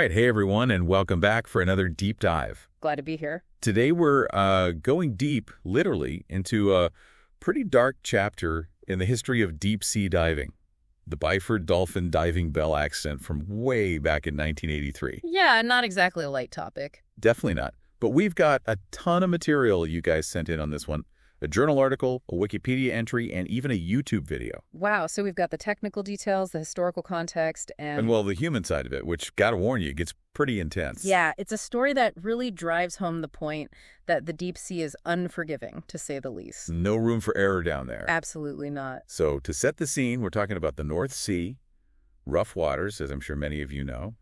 right, hey everyone, and welcome back for another deep dive. Glad to be here. Today we're going deep, literally, into a pretty dark chapter in the history of deep-sea diving. The Byford Dolphin diving bell accident from way back in 1983. Yeah, not exactly a light topic. Definitely not. But we've got a ton of material you guys sent in on this one. A journal article, a Wikipedia entry, and even a YouTube video. Wow, so we've got the technical details, the historical context, and well, the human side of it, which, gotta warn you, gets pretty intense. yeah, it's a story that really drives home the point that the deep sea is unforgiving, to say the least. No room for error down there. Absolutely not. So to set the scene, we're talking about the North Sea, rough waters, as I'm sure many of you know,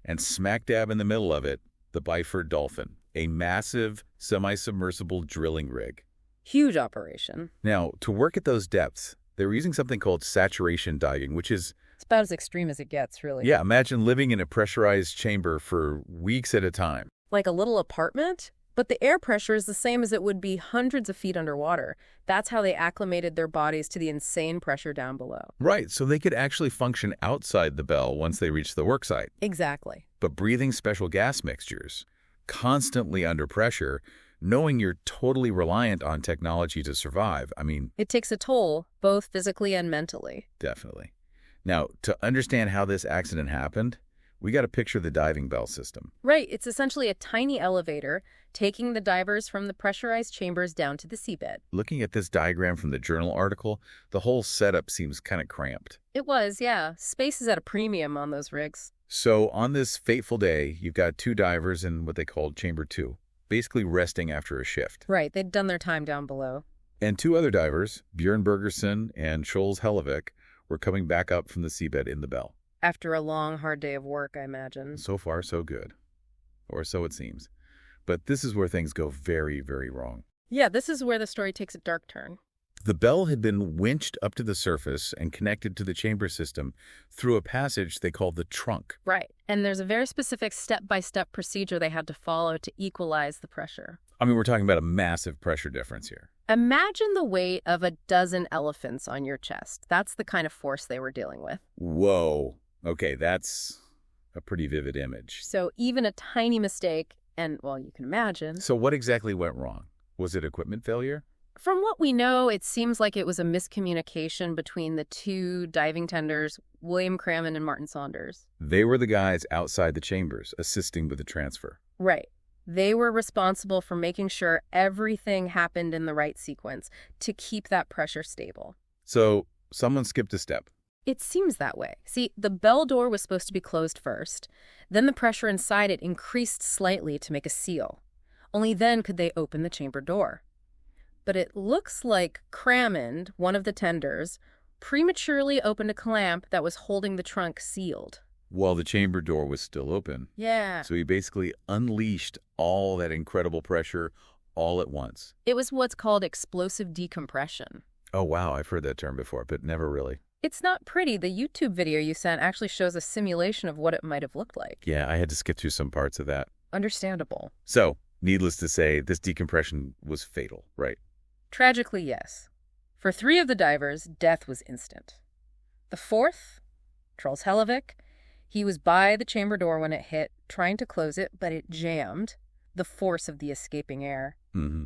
and smack dab in the middle of it, the Byford Dolphin, a massive semi-submersible drilling rig. Huge operation. Now, to work at those depths, they were using something called saturation diving, which is... It's about as extreme as it gets, really. Yeah, imagine living in a pressurized chamber for weeks at a time. Like a little apartment, but the air pressure is the same as it would be hundreds of feet underwater. That's how they acclimated their bodies to the insane pressure down below. Right, so they could actually function outside the bell once they reached the worksite. Exactly. But breathing special gas mixtures, constantly under pressure, knowing you're totally reliant on technology to survive, I mean... It takes a toll, both physically and mentally. Definitely. Now, to understand how this accident happened, we got to picture the diving bell system. Right. It's essentially a tiny elevator taking the divers from the pressurized chambers down to the seabed. Looking at this diagram from the journal article, the whole setup seems kind of cramped. It was, yeah. Space is at a premium on those rigs. So on this fateful day, you've got two divers in what they called Chamber 2. Basically resting after a shift. Right, they'd done their time down below. And two other divers, Björn Bergerson and Scholes Hellevik, were coming back up from the seabed in the bell. After a long, hard day of work, I imagine. So far, so good. Or so it seems. But this is where things go very, very wrong. Yeah, this is where the story takes a dark turn. The bell had been winched up to the surface and connected to the chamber system through a passage they called the trunk. Right. And there's a very specific step-by-step procedure they had to follow to equalize the pressure. I mean, we're talking about a massive pressure difference here. Imagine the weight of a dozen elephants on your chest. That's the kind of force they were dealing with. Whoa. Okay, that's a pretty vivid image. So even a tiny mistake, and, well, you can imagine. So what exactly went wrong? Was it equipment failure? From what we know, it seems like it was a miscommunication between the two diving tenders, William Crammond and Martin Saunders. They were the guys outside the chambers assisting with the transfer. Right. They were responsible for making sure everything happened in the right sequence to keep that pressure stable. So someone skipped a step. It seems that way. See, the bell door was supposed to be closed first. Then the pressure inside it increased slightly to make a seal. Only then could they open the chamber door. But it looks like Crammond, one of the tenders, prematurely opened a clamp that was holding the trunk sealed. While the chamber door was still open. Yeah. So he basically unleashed all that incredible pressure all at once. It was what's called explosive decompression. Oh, wow. I've heard that term before, but never really. It's not pretty. The YouTube video you sent actually shows a simulation of what it might have looked like. Yeah, I had to skip through some parts of that. Understandable. So, needless to say, this decompression was fatal, right? Tragically, yes. For 3 of the divers, death was instant. The 4th, Scholes Hellevik, he was by the chamber door when it hit, trying to close it, but it jammed. The force of the escaping air. Mm-hmm.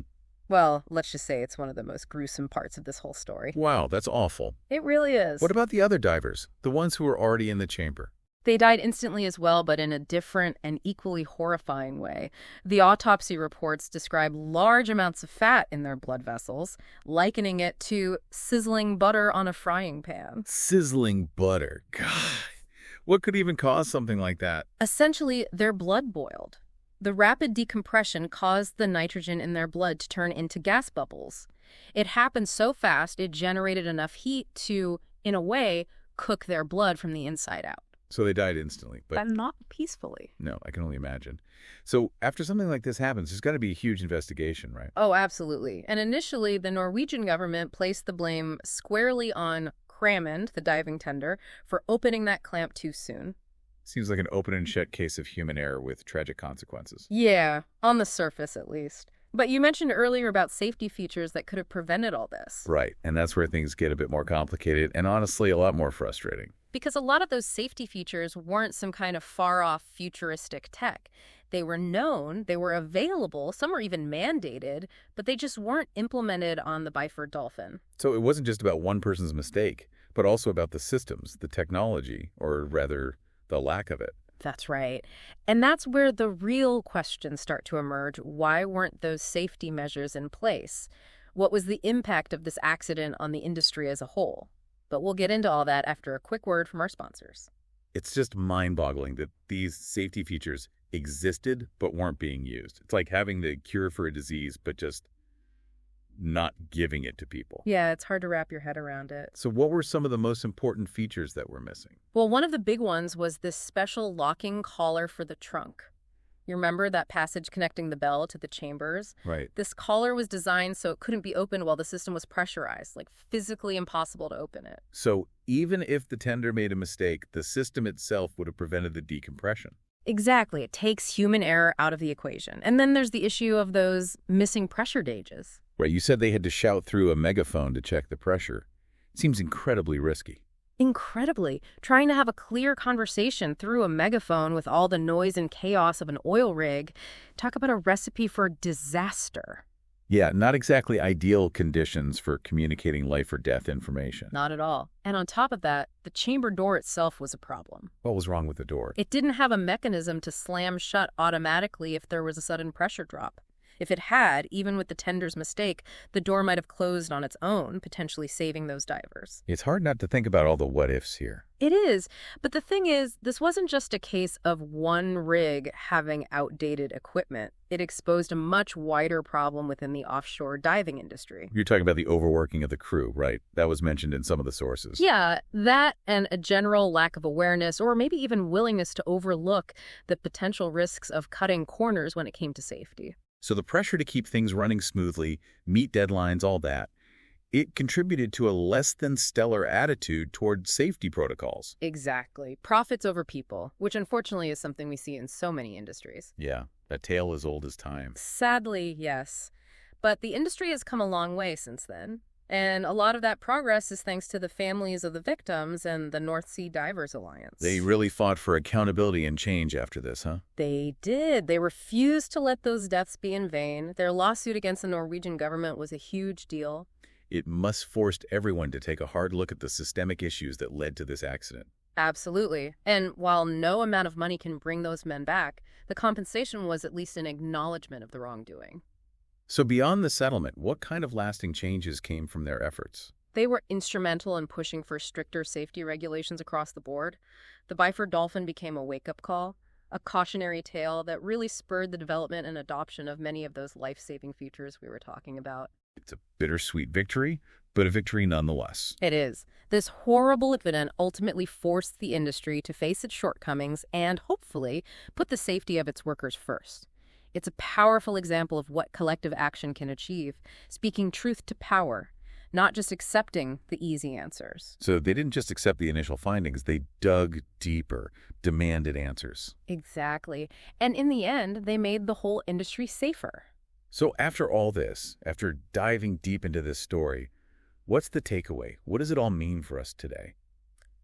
Well, let's just say it's one of the most gruesome parts of this whole story. Wow, that's awful. It really is. What about the other divers, the ones who were already in the chamber? They died instantly as well, but in a different and equally horrifying way. The autopsy reports describe large amounts of fat in their blood vessels, likening it to sizzling butter on a frying pan. Sizzling butter. God, what could even cause something like that? Essentially, their blood boiled. The rapid decompression caused the nitrogen in their blood to turn into gas bubbles. It happened so fast, it generated enough heat to, in a way, cook their blood from the inside out. So they died instantly. But not peacefully. No, I can only imagine. So after something like this happens, there's got to be a huge investigation, right? Oh, absolutely. And initially, the Norwegian government placed the blame squarely on Crammond, the diving tender, for opening that clamp too soon. Seems like an open and shut case of human error with tragic consequences. Yeah, on the surface at least. But you mentioned earlier about safety features that could have prevented all this. Right, and that's where things get a bit more complicated and honestly a lot more frustrating. because a lot of those safety features weren't some kind of far-off futuristic tech. They were known, they were available, some were even mandated, but they just weren't implemented on the Byford Dolphin. So it wasn't just about one person's mistake, but also about the systems, the technology, or rather, the lack of it. That's right. And that's where the real questions start to emerge. Why weren't those safety measures in place? What was the impact of this accident on the industry as a whole? But we'll get into all that after a quick word from our sponsors. It's just mind-boggling that these safety features existed but weren't being used. It's like having the cure for a disease but just not giving it to people. Yeah, it's hard to wrap your head around it. So what were some of the most important features that were missing? Well, one of the big ones was this special locking collar for the trunk. You remember that passage connecting the bell to the chambers? Right. This collar was designed so it couldn't be opened while the system was pressurized, like physically impossible to open it. So even if the tender made a mistake, the system itself would have prevented the decompression. Exactly. It takes human error out of the equation. And then there's the issue of those missing pressure gauges. Right, you said they had to shout through a megaphone to check the pressure. It seems incredibly risky. Incredibly, trying to have a clear conversation through a megaphone with all the noise and chaos of an oil rig. Talk about a recipe for disaster. Yeah, not exactly ideal conditions for communicating life or death information. Not at all. And on top of that, the chamber door itself was a problem. What was wrong with the door? It didn't have a mechanism to slam shut automatically if there was a sudden pressure drop. If it had, even with the tender's mistake, the door might have closed on its own, potentially saving those divers. It's hard not to think about all the what-ifs here. It is, but the thing is, this wasn't just a case of one rig having outdated equipment. It exposed a much wider problem within the offshore diving industry. You're talking about the overworking of the crew, right? That was mentioned in some of the sources. Yeah, that and a general lack of awareness or maybe even willingness to overlook the potential risks of cutting corners when it came to safety. So the pressure to keep things running smoothly, meet deadlines, all that, it contributed to a less than stellar attitude toward safety protocols. Exactly. Profits over people, which unfortunately is something we see in so many industries. Yeah, a tale as old as time. Sadly, yes. But the industry has come a long way since then. And a lot of that progress is thanks to the families of the victims and the North Sea Divers Alliance. They really fought for accountability and change after this, huh? They did. They refused to let those deaths be in vain. Their lawsuit against the Norwegian government was a huge deal. It must forced everyone to take a hard look at the systemic issues that led to this accident. Absolutely. And while no amount of money can bring those men back, the compensation was at least an acknowledgement of the wrongdoing. So beyond the settlement, what kind of lasting changes came from their efforts? They were instrumental in pushing for stricter safety regulations across the board. The Byford Dolphin became a wake-up call, a cautionary tale that really spurred the development and adoption of many of those life-saving features we were talking about. It's a bittersweet victory, but a victory nonetheless. It is. This horrible incident ultimately forced the industry to face its shortcomings and, hopefully, put the safety of its workers first. It's a powerful example of what collective action can achieve, speaking truth to power, not just accepting the easy answers. So they didn't just accept the initial findings, they dug deeper, demanded answers. Exactly. And in the end, they made the whole industry safer. So after all this, after diving deep into this story, what's the takeaway? What does it all mean for us today?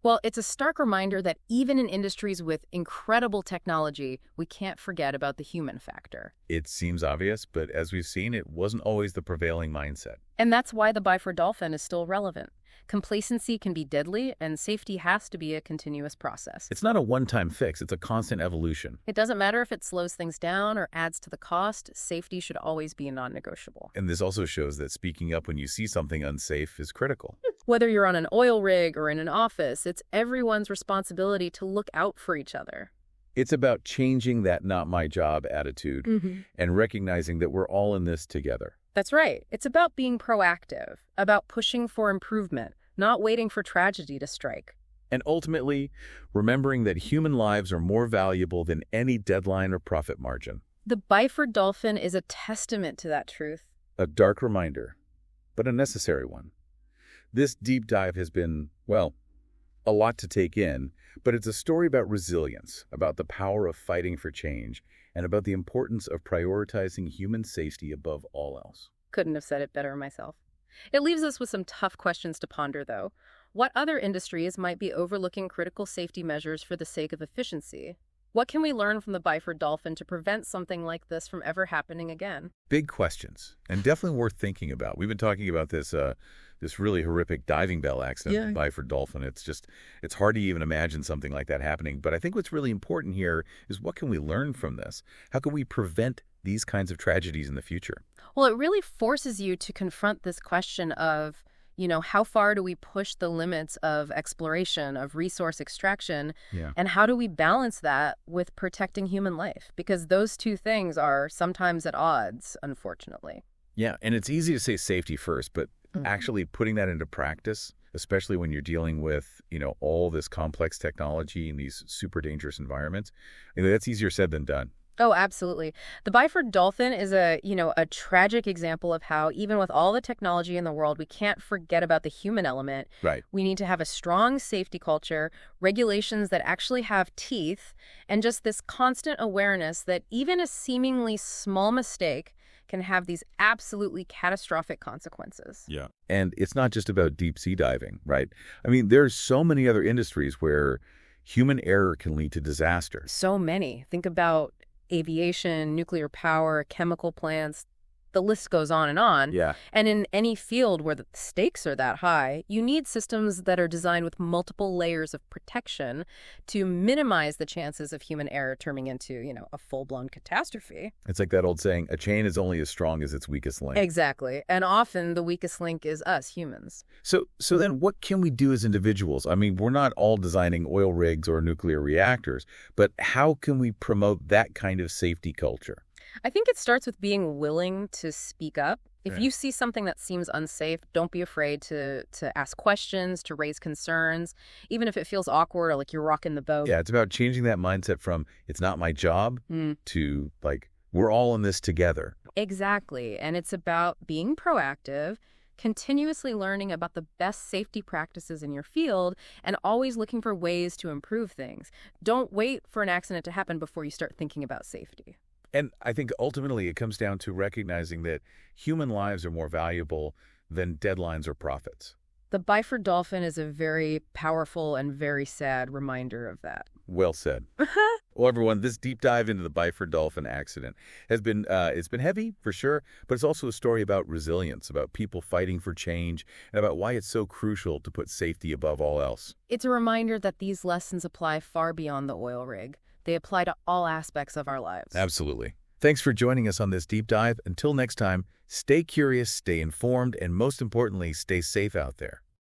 Well, it's a stark reminder that even in industries with incredible technology, we can't forget about the human factor. It seems obvious, but as we've seen, it wasn't always the prevailing mindset. And that's why the Byford Dolphin is still relevant. Complacency can be deadly, and safety has to be a continuous process. It's not a one-time fix, it's a constant evolution. It doesn't matter if it slows things down or adds to the cost, safety should always be non-negotiable. And this also shows that speaking up when you see something unsafe is critical. Whether you're on an oil rig or in an office, it's everyone's responsibility to look out for each other. It's about changing that not my job attitude and recognizing that we're all in this together. That's right. It's about being proactive, about pushing for improvement, not waiting for tragedy to strike. And ultimately, remembering that human lives are more valuable than any deadline or profit margin. The Byford Dolphin is a testament to that truth. A dark reminder, but a necessary one. This deep dive has been, well, a lot to take in, but it's a story about resilience, about the power of fighting for change, and about the importance of prioritizing human safety above all else. Couldn't have said it better myself. It leaves us with some tough questions to ponder, though. What other industries might be overlooking critical safety measures for the sake of efficiency? What can we learn from the Byford Dolphin to prevent something like this from ever happening again? Big questions, and definitely worth thinking about. We've been talking about this really horrific diving bell accident, Yeah. Byford Dolphin. It's hard to even imagine something like that happening. But I think what's really important here is what can we learn from this? How can we prevent these kinds of tragedies in the future? Well, it really forces you to confront this question of, how far do we push the limits of exploration, of resource extraction, Yeah. and how do we balance that with protecting human life? Because those two things are sometimes at odds, unfortunately. Yeah, and it's easy to say safety first, but Mhm. actually putting that into practice, especially when you're dealing with, all this complex technology in these super dangerous environments, that's easier said than done. Oh, absolutely. The Byford Dolphin is a tragic example of how even with all the technology in the world, we can't forget about the human element. Right. We need to have a strong safety culture, regulations that actually have teeth, and just this constant awareness that even a seemingly small mistake can have these absolutely catastrophic consequences. Yeah. And it's not just about deep sea diving, right? I mean, there's so many other industries where human error can lead to disaster. So many. Think about aviation, nuclear power, chemical plants. The list goes on and on. Yeah. And in any field where the stakes are that high, you need systems that are designed with multiple layers of protection to minimize the chances of human error turning into, a full-blown catastrophe. It's like that old saying, a chain is only as strong as its weakest link. Exactly. And often the weakest link is us humans. So then what can we do as individuals? I mean, we're not all designing oil rigs or nuclear reactors, but how can we promote that kind of safety culture? I think it starts with being willing to speak up. If Yeah. you see something that seems unsafe, don't be afraid to ask questions, to raise concerns, even if it feels awkward or like you're rocking the boat. Yeah, it's about changing that mindset from it's not my job Mm, to like we're all in this together. exactly. And it's about being proactive, continuously learning about the best safety practices in your field, and always looking for ways to improve things. Don't wait for an accident to happen before you start thinking about safety. And I think ultimately it comes down to recognizing that human lives are more valuable than deadlines or profits. The Byford Dolphin is a very powerful and very sad reminder of that. Well said. Well, everyone, this deep dive into the Byford Dolphin accident has been it's been heavy for sure, but it's also a story about resilience, about people fighting for change, and about why it's so crucial to put safety above all else. It's a reminder that these lessons apply far beyond the oil rig. They apply to all aspects of our lives. Absolutely. Thanks for joining us on this deep dive. Until next time, stay curious, stay informed, and most importantly, stay safe out there.